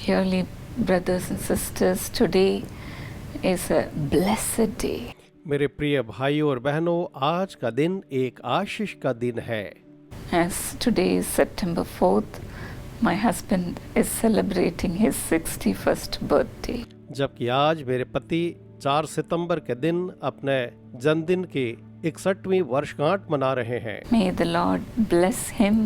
Dearly brothers and sisters, today is a blessed day. मेरे प्रिय भाइयों और बहनों, आज का दिन एक आशीष का दिन है। As today is September 4th, my husband is celebrating his 61st birthday. जबकि आज मेरे पति 4 सितंबर के दिन अपने जन्मदिन की 61वीं वर्षगांठ मना रहे हैं। May the Lord bless him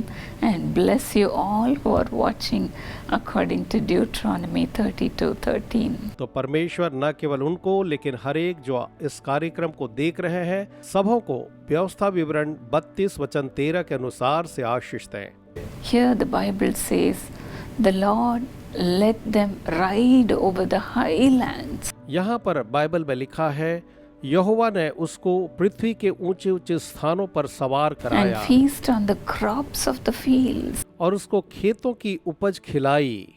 and bless you all who are watching according to Deuteronomy 32:13. तो परमेश्वर न केवल उनको लेकिन हर एक जो इस कार्यक्रम को देख रहे हैं सबों को व्यवस्था विवरण 32 वचन 13 के अनुसार से आशीष दें। Here the Bible says, the Lord let them ride over the highlands. यहाँ पर बाइबल में लिखा है, यहोवा ने उसको पृथ्वी के ऊंचे ऊंचे स्थानों पर सवार And कराया feast on the crops of the fields. और उसको खेतों की उपज खिलाई।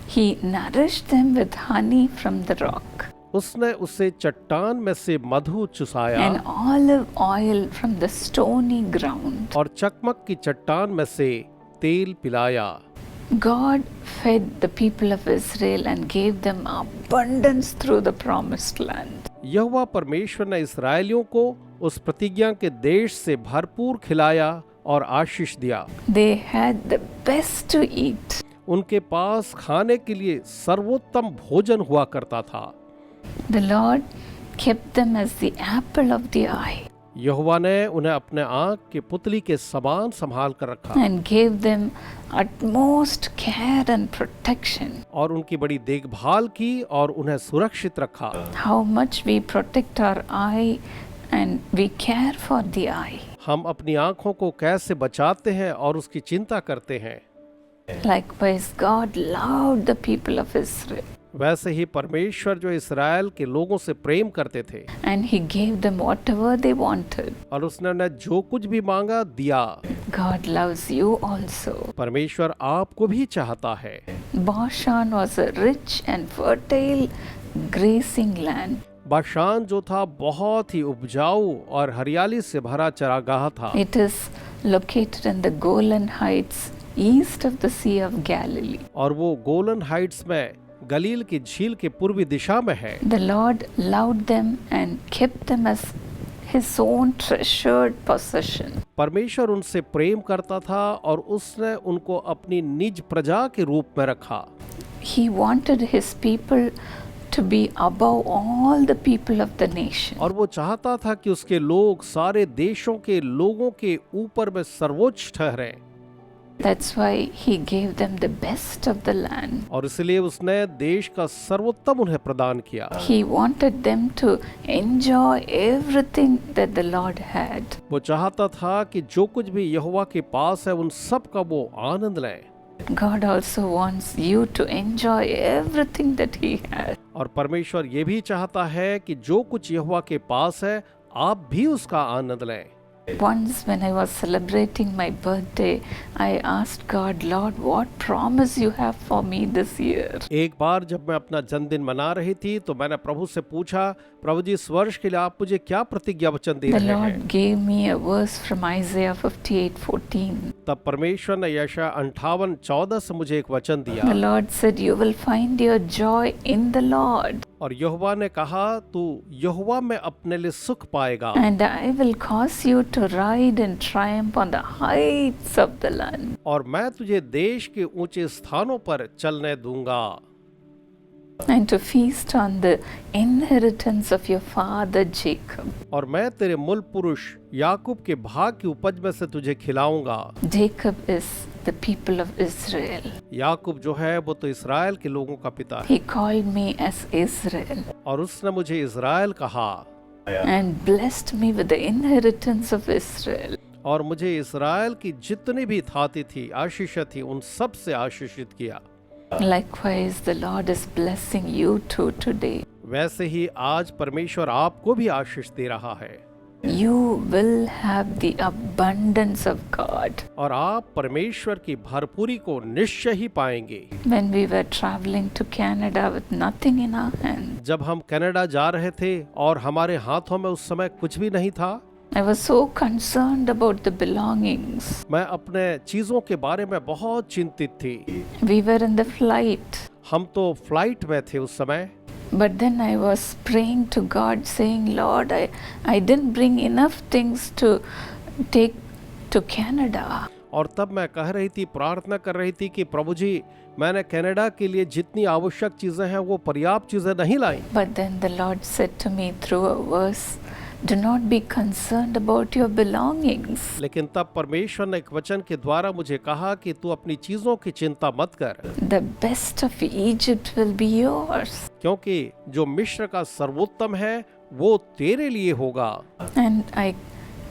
He nourished them with honey from the rock उसने उसे चट्टान में से मधु चुसाया and olive oil from the stony ground. और चकमक की चट्टान में से तेल पिलाया। God fed the people of Israel and gave them abundance through the promised land. यहोवा परमेश्वर ने इस्राएलियों को उस प्रतिज्ञा के देश से भरपूर खिलाया और आशीष दिया। They had the best to eat. उनके पास खाने के लिए सर्वोत्तम भोजन हुआ करता था। The Lord kept them as the apple of the eye यहोवा ने उन्हें अपने आँख के पुतली के समान संभाल कर रखा and gave them utmost care and protection. और उनकी बड़ी देखभाल की और उन्हें सुरक्षित रखा। How much we protect our eye and we care for the eye. हम अपनी आँखों को कैसे बचाते हैं और उसकी चिंता करते हैं। Likewise, God loved the people of Israel वैसे ही परमेश्वर जो इस्राएल के लोगों से प्रेम करते थे and He gave them whatever they wanted. और उसने उन्हें जो कुछ भी मांगा दिया। God loves you also. परमेश्वर आपको भी चाहता है। Bashan was a rich and fertile grazing land. Bashan जो था बहुत ही उपजाऊ और हरियाली से भरा चरागाह था। It is located in the Golan Heights, east of the Sea of Galilee. और वो गोलन हाइट्स में गलील की झील के पूर्वी दिशा में है। The Lord loved them and kept them as His own treasured possession. परमेश्वर उनसे प्रेम करता था और उसने उनको अपनी निज प्रजा के रूप में रखा। He wanted His people to be above all the people of the nation. और वो चाहता था कि उसके लोग सारे देशों के लोगों के ऊपर में सर्वोच्च ठहरे। That's why He gave them the best of the land. और इसलिए उसने देश का सर्वोत्तम उन्हें प्रदान किया। He wanted them to enjoy everything that the Lord had. वो चाहता था कि जो कुछ भी यहोवा के पास है उन सब का वो आनंद लें। God also wants you to enjoy everything that He has. और परमेश्वर ये भी चाहता है कि जो कुछ यहोवा के पास है आप भी उसका आनंद लें। Once when I was celebrating my birthday, I asked God, Lord, what promise you have for me this year? एक बार जब मैं अपना जन्मदिन मना रही थी तो मैंने प्रभु से पूछा, प्रभु जी इस वर्ष के लिए आप मुझे क्या प्रतिज्ञा वचन दे The रहे Lord हैं? gave me a verse from Isaiah 58:14. तब परमेश्वर ने यशायाह 58:14 से मुझे एक वचन The दिया Lord said, you will find your joy in the Lord, और यहोवा ने कहा तू यहोवा में अपने लिए सुख पाएगा and I will cause you to ride in triumph on the heights of the land. और मैं तुझे देश के ऊंचे स्थानों पर चलने दूंगा And to feast on the inheritance of your father Jacob. और मैं तेरे मूल पुरुष याकूब के भाग की उपज में से तुझे खिलाऊंगा। Jacob is the people of Israel. याकूब जो है वो तो इस्राएल के लोगों का पिता है He called me as Israel और उसने मुझे इस्राएल कहा and blessed me with the inheritance of Israel. और मुझे इस्राएल की जितनी भी थाती थी आशीषित थी उन सब से आशीषित किया। Likewise, the Lord is blessing you too today. वैसे ही आज परमेश्वर आपको भी आशीष दे रहा है। You will have the abundance of God. और आप परमेश्वर की भरपूरी को निश्चय ही पाएंगे। When we were traveling to Canada with nothing in our hand, जब हम कनाडा जा रहे थे और हमारे हाथों में उस समय कुछ भी नहीं था, I was so concerned about the belongings. मैं अपने चीजों के बारे में बहुत चिंतित थी। We were in the flight. हम तो फ्लाइट में थे उस समय, But then I was praying to God, saying, Lord, I didn't bring enough things to take to Canada. और तब मैं कह रही थी, प्रार्थना कर रही थी कि प्रभु जी, मैंने कनाडा के लिए जितनी आवश्यक चीजें हैं वो पर्याप्त चीजें नहीं लाई। But then the Lord said to me through a verse, do not be concerned about your belongings. लेकिन तब परमेश्वर ने एक वचन के द्वारा मुझे कहा कि तू अपनी चीजों की चिंता मत कर, The best of Egypt will be yours. क्योंकि जो मिस्र का सर्वोत्तम है वो तेरे लिए होगा। And I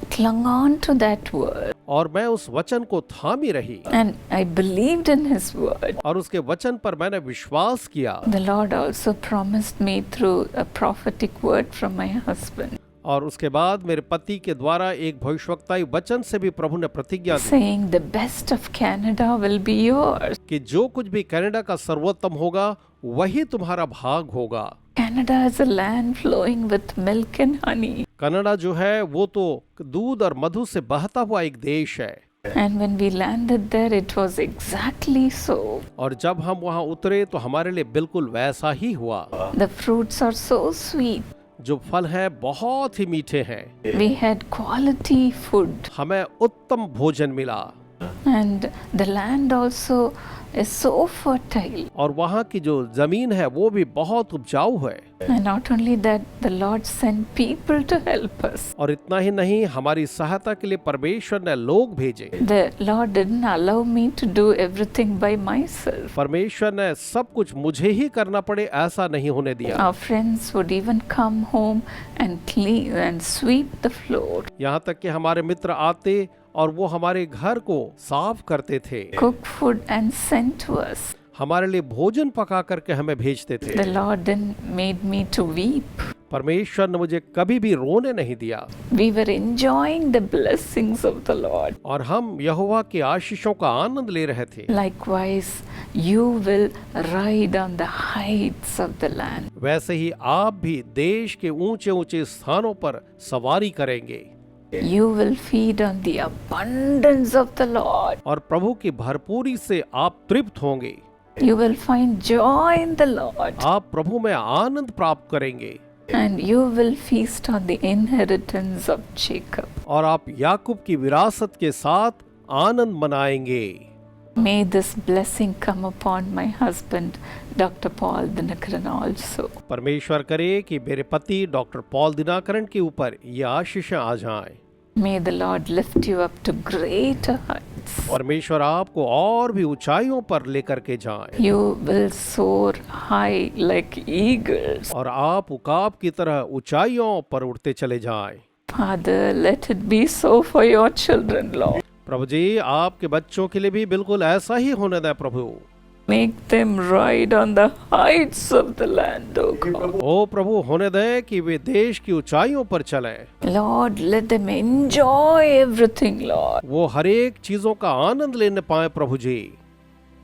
clung on to that word. और मैं उस वचन को थामी रही And I believed in His word. और उसके वचन पर मैंने विश्वास किया। The Lord also promised me through a prophetic word from my husband, और उसके बाद मेरे पति के द्वारा एक भविष्यवक्ताई वचन से भी प्रभु ने प्रतिज्ञा दी saying the best of Canada will be yours. कि जो कुछ भी कनाडा का सर्वोत्तम होगा वही तुम्हारा भाग होगा। Canada is a land flowing with milk and honey. Canada जो है वो तो दूध और मधु से बहता हुआ एक देश है। And when we landed there, it was exactly so. और जब हम वहाँ उतरे तो हमारे लिए बिल्कुल वैसा ही हुआ। The fruits are so sweet. जो फल है बहुत ही मीठे हैं। We had quality food. हमें उत्तम भोजन मिला And the land also is so fertile. और वहाँ की जो जमीन है वो भी बहुत उपजाऊ है। And not only that, the Lord sent people to help us. और इतना ही नहीं, हमारी सहायता के लिए परमेश्वर ने लोग भेजे। The Lord didn't allow me to do everything by myself. परमेश्वर ने सब कुछ मुझे ही करना पड़े ऐसा नहीं होने दिया। Our friends would even come home and clean and sweep the floor, यहाँ तक कि हमारे मित्र आते और वो हमारे घर को साफ करते थे, cook food and send to us. हमारे लिए भोजन पका करके हमें भेजते थे। The Lord didn't made me to weep. परमेश्वर ने मुझे कभी भी रोने नहीं दिया We were enjoying the blessings of the Lord. और हम यहोवा के आशीषों का आनंद ले रहे थे। Likewise, you will ride on the heights of the land. वैसे ही आप भी देश के ऊंचे ऊंचे स्थानों पर सवारी करेंगे You will feed on the abundance of the Lord. और प्रभु की भरपूरी से आप तृप्त होंगे। You will find joy in the Lord. आप प्रभु में आनंद प्राप्त करेंगे And you will feast on the inheritance of Jacob. और आप याकूब की विरासत के साथ आनंद मनाएंगे। May this blessing come upon my husband, Dr. Paul Dinakaran also. परमेश्वर करे कि मेरे पति डॉक्टर पॉल दिनाकरण के ऊपर ये आशीष आ जाएं। May the Lord lift you up to greater heights. परमेश्वर आपको और भी ऊंचाइयों पर लेकर के जाएं You will soar high like eagles. और आप उकाब की तरह ऊंचाइयों पर उड़ते चले जाएं। Father, let it be so for your children, Lord. प्रभु जी, आपके बच्चों के लिए भी बिल्कुल ऐसा ही होने दें प्रभु। Make them ride on the heights of the land, O God. ओ प्रभु, होने दें कि वे देश की ऊंचाइयों पर चलें। Lord, let them enjoy everything, Lord. वो हर एक चीजों का आनंद लेने पाए प्रभु जी।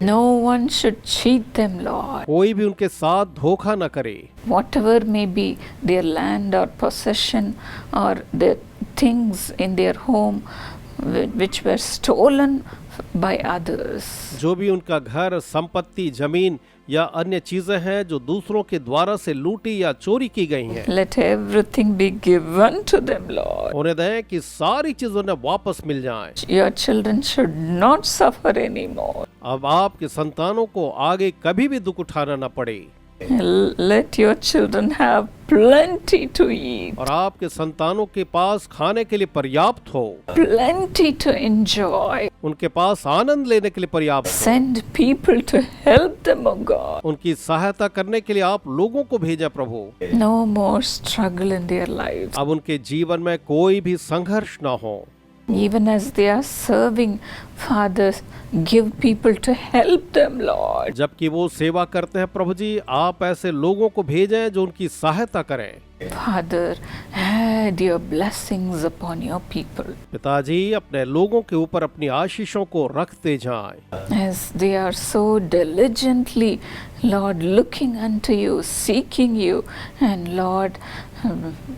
No one should cheat them, Lord. कोई भी उनके साथ धोखा न करे। Whatever may be their land or possession or the things in their home which were stolen by others. जो भी उनका घर, संपत्ति, जमीन या अन्य चीजें हैं जो दूसरों के द्वारा से लूटी या चोरी की गई हैं, Let everything be given to them, Lord. होने दें कि सारी चीजों ने वापस मिल जाएं। Your children should not suffer anymore. अब आपके संतानों को आगे कभी भी दुख उठाना न पड़े Let your children have plenty to eat, और आपके संतानों के पास खाने के लिए पर्याप्त हो, plenty to enjoy. उनके पास आनंद लेने के लिए पर्याप्त हो। Send people to help them, O God. उनकी सहायता करने के लिए आप लोगों को भेजा प्रभु। No more struggle in their lives. अब उनके जीवन में कोई भी संघर्ष ना हो। Even as they are serving, Father, give people to help them, Lord. जबकि वो सेवा करते हैं प्रभु जी, आप ऐसे लोगों को भेजें जो उनकी सहायता करें। Father, add your blessings upon your people पिताजी, अपने लोगों के ऊपर अपनी आशीषों को रखते जाएं। as they are so diligently, Lord, looking unto you, seeking you, and Lord,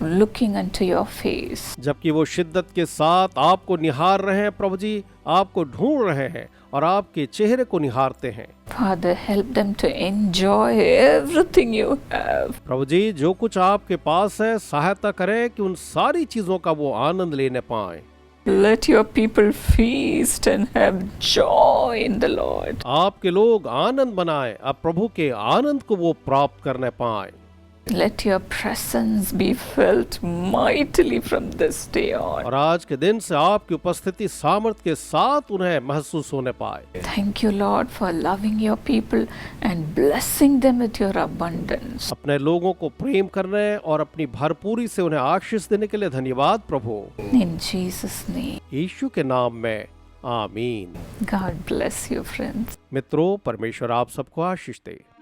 looking unto your face. जबकि वो शिद्दत के साथ आपको निहार रहे हैं प्रभु जी, आपको ढूंढ रहे हैं और आपके चेहरे को निहारते हैं। Father, help them to enjoy everything you have. प्रभु जी, जो कुछ आपके पास है सहायता करें कि उन सारी चीजों का वो आनंद लेने पाएं। Let your people feast and have joy in the Lord. आपके लोग आनंद बनाएं, अब प्रभु के आनंद को वो प्राप्त करने पाएं। Let your presence be felt mightily from this day on. और आज के दिन से आपकी उपस्थिति सामर्थ के साथ उन्हें महसूस होने पाए। Thank you, Lord, for loving your people and blessing them with your abundance. अपने लोगों को प्रेम करने और अपनी भरपूरी से उन्हें आशीष देने के लिए धन्यवाद प्रभु। In Jesus' name. यीशु के नाम में आमीन। God bless you, friends. मित्रों, परमेश्वर आप सबको आशीष दे।